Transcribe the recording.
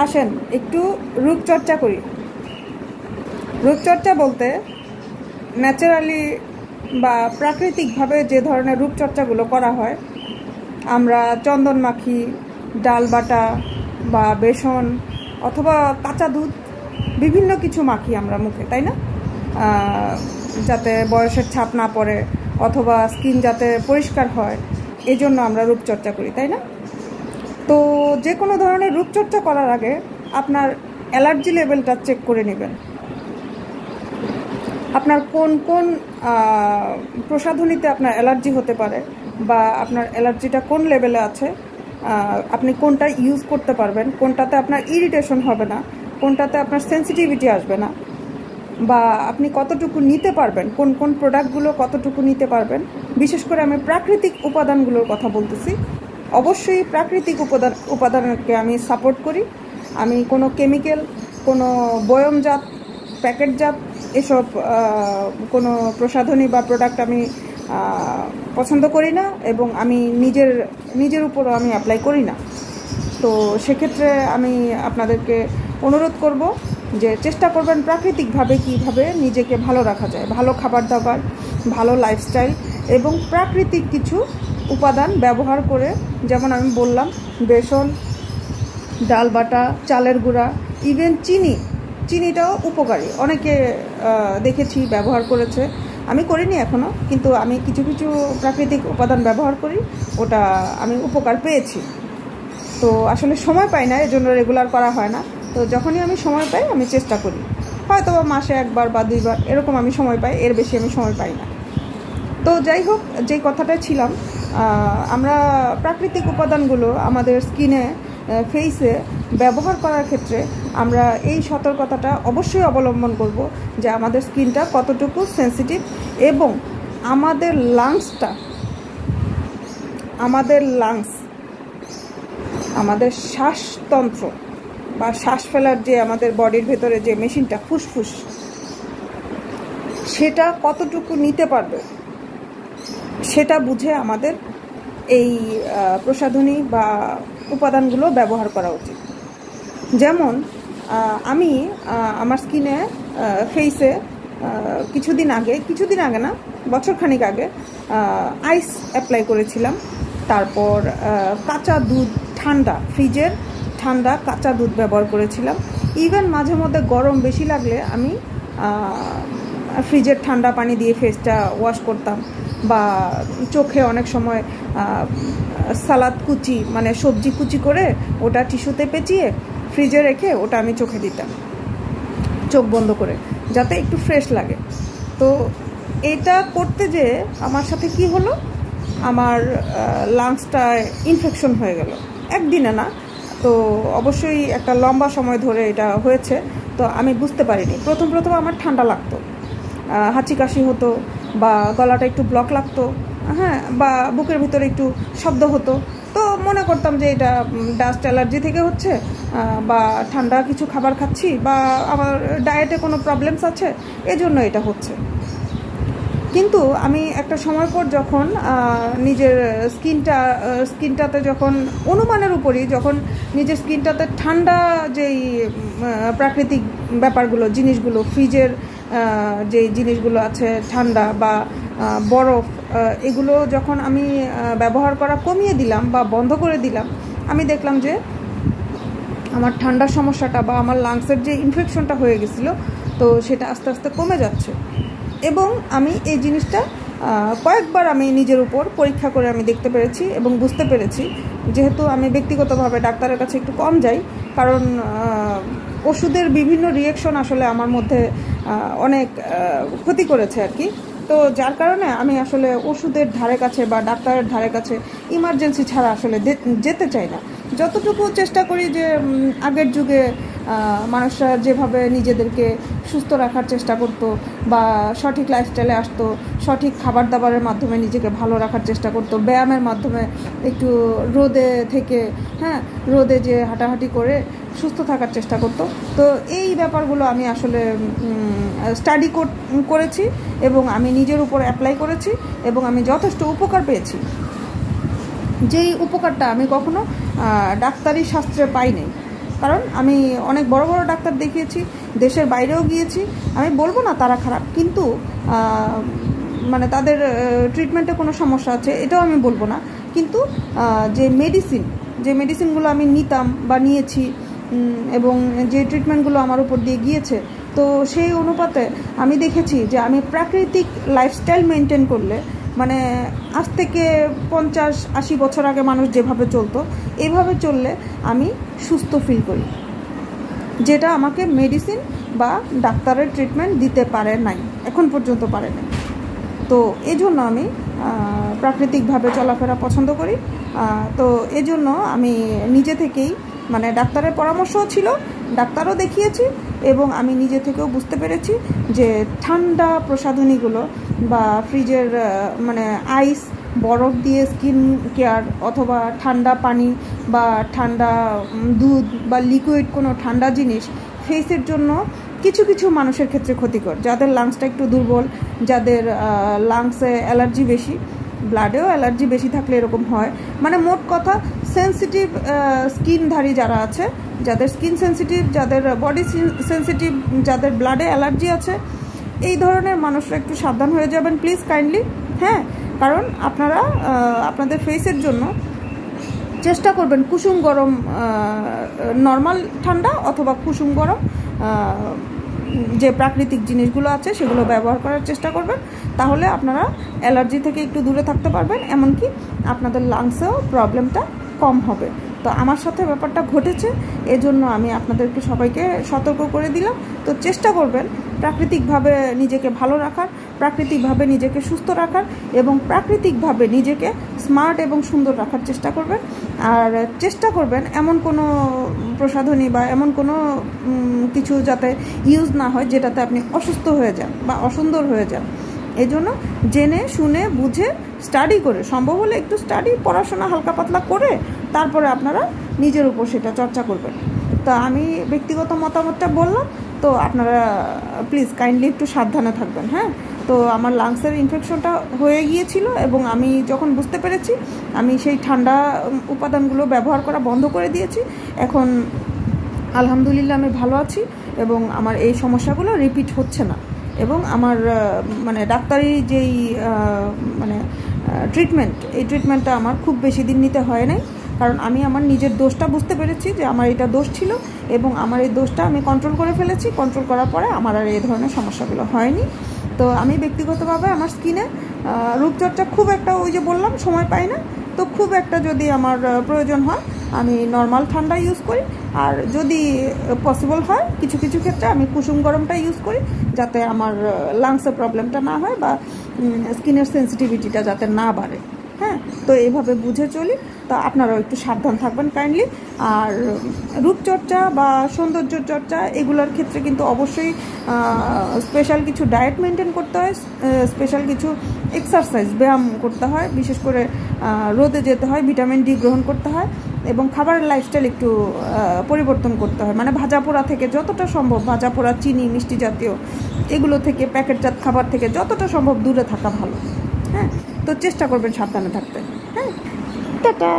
আসেন একটু রূপচর্চা করি। রূপচর্চা বলতে ন্যাচারালি বা প্রাকৃতিকভাবে যে ধরনের রূপচর্চাগুলো করা হয়, আমরা চন্দন মাখি, ডাল বাটা বা বেসন অথবা কাঁচা দুধ, বিভিন্ন কিছু মাখি আমরা মুখে, তাই না? যাতে বয়সের ছাপ না পড়ে অথবা স্কিন যাতে পরিষ্কার হয়, এই জন্য আমরা রূপচর্চা করি, তাই না? তো যে কোনো ধরনের রূপচর্চা করার আগে আপনার অ্যালার্জি লেভেলটা চেক করে নেবেন। আপনার কোন কোন প্রসাধনীতে আপনার অ্যালার্জি হতে পারে বা আপনার অ্যালার্জিটা কোন লেভেলে আছে, আপনি কোনটা ইউজ করতে পারবেন, কোনটাতে আপনার ইরিটেশন হবে না, কোনটাতে আপনার সেন্সিটিভিটি আসবে না, বা আপনি কতটুকু নিতে পারবেন, কোন কোন প্রোডাক্টগুলো কতটুকু নিতে পারবেন। বিশেষ করে আমি প্রাকৃতিক উপাদানগুলোর কথা বলতেছি। অবশ্যই প্রাকৃতিক উপাদানকে আমি সাপোর্ট করি। আমি কোনো কেমিক্যাল, কোনো বয়মজাত, প্যাকেটজাত এসব কোনো প্রসাধনী বা প্রোডাক্ট আমি পছন্দ করি না, এবং আমি নিজের উপরও আমি অ্যাপ্লাই করি না। তো সেক্ষেত্রে আমি আপনাদেরকে অনুরোধ করব যে চেষ্টা করবেন প্রাকৃতিকভাবে কীভাবে নিজেকে ভালো রাখা যায়, ভালো খাবার দাবার, ভালো লাইফস্টাইল এবং প্রাকৃতিক কিছু উপাদান ব্যবহার করে। যেমন আমি বললাম, বেসন, ডাল বাটা, চালের গুঁড়া, ইভেন চিনিটাও উপকারী। অনেকে দেখেছি ব্যবহার করেছে, আমি করিনি এখনও, কিন্তু আমি কিছু কিছু প্রাকৃতিক উপাদান ব্যবহার করি, ওটা আমি উপকার পেয়েছি। তো আসলে সময় পাই না, এজন্য রেগুলার করা হয় না। তো যখনই আমি সময় পাই আমি চেষ্টা করি, হয়তো মাসে একবার বা দুইবার এরকম আমি সময় পাই, এর বেশি আমি সময় পাই না। তো যাই হোক, যেই কথাটায় ছিলাম, আমরা প্রাকৃতিক উপাদানগুলো আমাদের স্কিনে, ফেসে ব্যবহার করার ক্ষেত্রে আমরা এই সতর্কতাটা অবশ্যই অবলম্বন করব যে আমাদের স্কিনটা কতটুকু সেন্সিটিভ, এবং আমাদের আমাদের শ্বাসতন্ত্র বা শ্বাস ফেলার যে আমাদের বডির ভেতরে যে মেশিনটা, ফুসফুস, সেটা কতটুকু নিতে পারবে সেটা বুঝে আমাদের এই প্রসাধনী বা উপাদানগুলো ব্যবহার করা উচিত। যেমন আমি আমার স্কিনে, ফেসে কিছুদিন আগে না, বছরখানিক আগে আইস অ্যাপ্লাই করেছিলাম। তারপর কাঁচা দুধ, ফ্রিজের ঠান্ডা কাঁচা দুধ ব্যবহার করেছিলাম। ইভেন মাঝে মধ্যে গরম বেশি লাগলে আমি ফ্রিজের ঠান্ডা পানি দিয়ে ফেসটা ওয়াশ করতাম, বা চোখে অনেক সময় সালাদ কুচি, মানে সবজি কুচি করে ওটা টিস্যুতে পেঁচিয়ে ফ্রিজে রেখে ওটা আমি চোখে দিতাম, চোখ বন্ধ করে, যাতে একটু ফ্রেশ লাগে। তো এটা করতে যে আমার সাথে কি হলো, আমার লাংসটায় ইনফেকশন হয়ে গেল। একদিনে না, তো অবশ্যই একটা লম্বা সময় ধরে এটা হয়েছে। তো আমি বুঝতে পারিনি। প্রথম আমার ঠান্ডা লাগতো, হাঁচি কাশি হতো, বা গলাটা একটু ব্লক লাগতো, হ্যাঁ, বা বুকের ভিতরে একটু শব্দ হতো। তো মনে করতাম যে এটা ডাস্ট অ্যালার্জি থেকে হচ্ছে, বা ঠান্ডা কিছু খাবার খাচ্ছি, বা আমার ডায়েটে কোনো প্রবলেমস আছে, এজন্য এটা হচ্ছে। কিন্তু আমি একটা সময় পর যখন নিজের স্কিনটাতে যখন অনুমানের উপরই, যখন নিজের স্কিনটাতে ঠান্ডা যেই প্রাকৃতিক ব্যাপারগুলো, জিনিসগুলো, ফ্রিজের যে জিনিসগুলো আছে ঠান্ডা বা বরফ, এগুলো যখন আমি ব্যবহার করা কমিয়ে দিলাম বা বন্ধ করে দিলাম, আমি দেখলাম যে আমার ঠান্ডার সমস্যাটা বা আমার লাংসের যে ইনফেকশনটা হয়ে গেছিলো, তো সেটা আস্তে আস্তে কমে যাচ্ছে। এবং আমি এই জিনিসটা কয়েকবার আমি নিজের উপর পরীক্ষা করে আমি দেখতে পেরেছি এবং বুঝতে পেরেছি। যেহেতু আমি ব্যক্তিগতভাবে ডাক্তারের কাছে একটু কম যাই, কারণ ওষুধের বিভিন্ন রিয়াকশন আসলে আমার মধ্যে অনেক ক্ষতি করেছে আর কি। তো যার কারণে আমি আসলে ওষুধের ধারে কাছে বা ডাক্তারের ধারে কাছে ইমার্জেন্সি ছাড়া আসলে যেতে চাই না। যতটুকু চেষ্টা করি যে আগের যুগে মানুষরা যেভাবে নিজেদেরকে সুস্থ রাখার চেষ্টা করতো, বা সঠিক লাইফস্টাইলে আসতো, সঠিক খাবার দাবারের মাধ্যমে নিজেকে ভালো রাখার চেষ্টা করতো, ব্যায়ামের মাধ্যমে একটু রোদে থেকে, রোদে যে হাঁটাহাঁটি করে সুস্থ থাকার চেষ্টা করতো। তো এই ব্যাপারগুলো আমি আসলে স্টাডি করেছি এবং আমি নিজের উপর অ্যাপ্লাই করেছি, এবং আমি যথেষ্ট উপকার পেয়েছি। যেই উপকারটা আমি কখনো ডাক্তারি শাস্ত্রে পাই নাই। কারণ আমি অনেক বড় বড় ডাক্তার দেখিয়েছি, দেশের বাইরেও গিয়েছি। আমি বলবো না তারা খারাপ, কিন্তু মানে তাদের ট্রিটমেন্টে কোনো সমস্যা আছে এটাও আমি বলবো না, কিন্তু যে মেডিসিনগুলো আমি নিতাম বা নিয়েছি এবং যে ট্রিটমেন্টগুলো আমার উপর দিয়ে গিয়েছে, তো সেই অনুপাতে আমি দেখেছি যে আমি প্রাকৃতিক লাইফস্টাইল মেনটেন করলে, মানে আজ থেকে 50-80 বছর আগে মানুষ যেভাবে চলতো এইভাবে চললে আমি সুস্থ ফিল করি, যেটা আমাকে মেডিসিন বা ডাক্তারের ট্রিটমেন্ট দিতে পারে নাই, এখন পর্যন্ত পারে নাই। তো এই জন্য আমি প্রাকৃতিকভাবে চলাফেরা পছন্দ করি। তো এই জন্য আমি নিজে থেকেই, মানে ডাক্তারের পরামর্শও ছিল, ডাক্তারও দেখিয়েছি, এবং আমি নিজে থেকেও বুঝতে পেরেছি যে ঠান্ডা প্রসাধনীগুলো বা ফ্রিজের মানে আইস, বরফ দিয়ে স্কিন কেয়ার অথবা ঠান্ডা পানি বা ঠান্ডা দুধ বা লিকুইড কোনো ঠান্ডা জিনিস ফেসের জন্য কিছু কিছু মানুষের ক্ষেত্রে ক্ষতিকর, যাদের লাংসটা একটু দুর্বল, যাদের লাংসে অ্যালার্জি বেশি, ব্লাডেও অ্যালার্জি বেশি থাকলে এরকম হয়। মানে মোট কথা সেন্সিটিভ স্কিনধারী যারা আছে, যাদের স্কিন সেন্সিটিভ, যাদের বডি সেন্সিটিভ, যাদের ব্লাডে অ্যালার্জি আছে, এই ধরনের মানুষরা একটু সাবধান হয়ে যাবেন প্লিজ, কাইন্ডলি। হ্যাঁ, কারণ আপনারা আপনাদের ফেসের জন্য চেষ্টা করবেন কুসুম গরম নর্মাল ঠান্ডা অথবা কুসুম গরম যে প্রাকৃতিক জিনিসগুলো আছে সেগুলো ব্যবহার করার চেষ্টা করবেন, তাহলে আপনারা অ্যালার্জি থেকে একটু দূরে থাকতে পারবেন, এমনকি আপনাদের লাংসেও প্রবলেমটা কম হবে। তো আমার সাথে ব্যাপারটা ঘটেছে, এজন্য আমি আপনাদেরকে সবাইকে সতর্ক করে দিলাম। তো চেষ্টা করবেন প্রাকৃতিকভাবে নিজেকে ভালো রাখার, প্রাকৃতিকভাবে নিজেকে সুস্থ রাখার এবং প্রাকৃতিকভাবে নিজেকে স্মার্ট এবং সুন্দর রাখার চেষ্টা করবেন। আর চেষ্টা করবেন এমন কোনো প্রসাধনী বা এমন কোনো কিছু যাতে ইউজ না হয় যেটাতে আপনি অসুস্থ হয়ে যান বা অসুন্দর হয়ে যান। এই জন্য জেনে শুনে বুঝে স্টাডি করে, সম্ভব হলে একটু পড়াশোনা হালকা পাতলা করে তারপরে আপনারা নিজের উপর সেটা চর্চা করবেন। তা আমি ব্যক্তিগত মতামতটা বললাম, তো আপনারা প্লিজ কাইন্ডলি একটু সাবধানে থাকবেন। হ্যাঁ, তো আমার লাংসের ইনফেকশনটা হয়ে গিয়েছিল এবং আমি যখন বুঝতে পেরেছি, আমি সেই ঠান্ডা উপাদানগুলো ব্যবহার করা বন্ধ করে দিয়েছি। এখন আলহামদুলিল্লাহ আমি ভালো আছি এবং আমার এই সমস্যাগুলো রিপিট হচ্ছে না, এবং আমার মানে ডাক্তারি যেই মানে ট্রিটমেন্ট, এই ট্রিটমেন্টটা আমার খুব বেশি দিন নিতে হয় নাই, কারণ আমি আমার নিজের দোষটা বুঝতে পেরেছি যে আমার এটা দোষ ছিল এবং আমার এই দোষটা আমি কন্ট্রোল করে ফেলেছি। কন্ট্রোল করার পরে আমার আর এই ধরনের সমস্যাগুলো হয়নি। তো আমি ব্যক্তিগতভাবে আমার স্কিনে রূপচর্চা খুব একটা, ওই যে বললাম, সময় পাই না, তো খুব একটা যদি আমার প্রয়োজন হয় আমি নর্মাল ঠান্ডা ইউজ করি, আর যদি পসিবল হয় কিছু কিছু ক্ষেত্রে আমি কুসুম গরমটা ইউজ করি, যাতে আমার লাংসের প্রবলেমটা না হয় বা স্কিনের সেন্সিটিভিটিটা যাতে না বাড়ে। হ্যাঁ, তো এইভাবে বুঝে চলি। তো আপনারাও একটু সাবধান থাকবেন কাইন্ডলি। আর রূপচর্চা বা সৌন্দর্য চর্চা এগুলোর ক্ষেত্রে কিন্তু অবশ্যই স্পেশাল কিছু ডায়েট মেনটেন করতে হয়, স্পেশাল কিছু এক্সারসাইজ, ব্যায়াম করতে হয়, বিশেষ করে রোদে যেতে হয়, ভিটামিন ডি গ্রহণ করতে হয় এবং খাবারের লাইফস্টাইল একটু পরিবর্তন করতে হয়। মানে ভাজা পোড়া থেকে যতটা সম্ভব, ভাজা পোড়া, চিনি, মিষ্টি জাতীয় এগুলো থেকে, প্যাকেটজাত খাবার থেকে যতটা সম্ভব দূরে থাকা ভালো। হ্যাঁ, তো চেষ্টা করবেন সাবধানে থাকতে। হ্যাঁ, টাটা।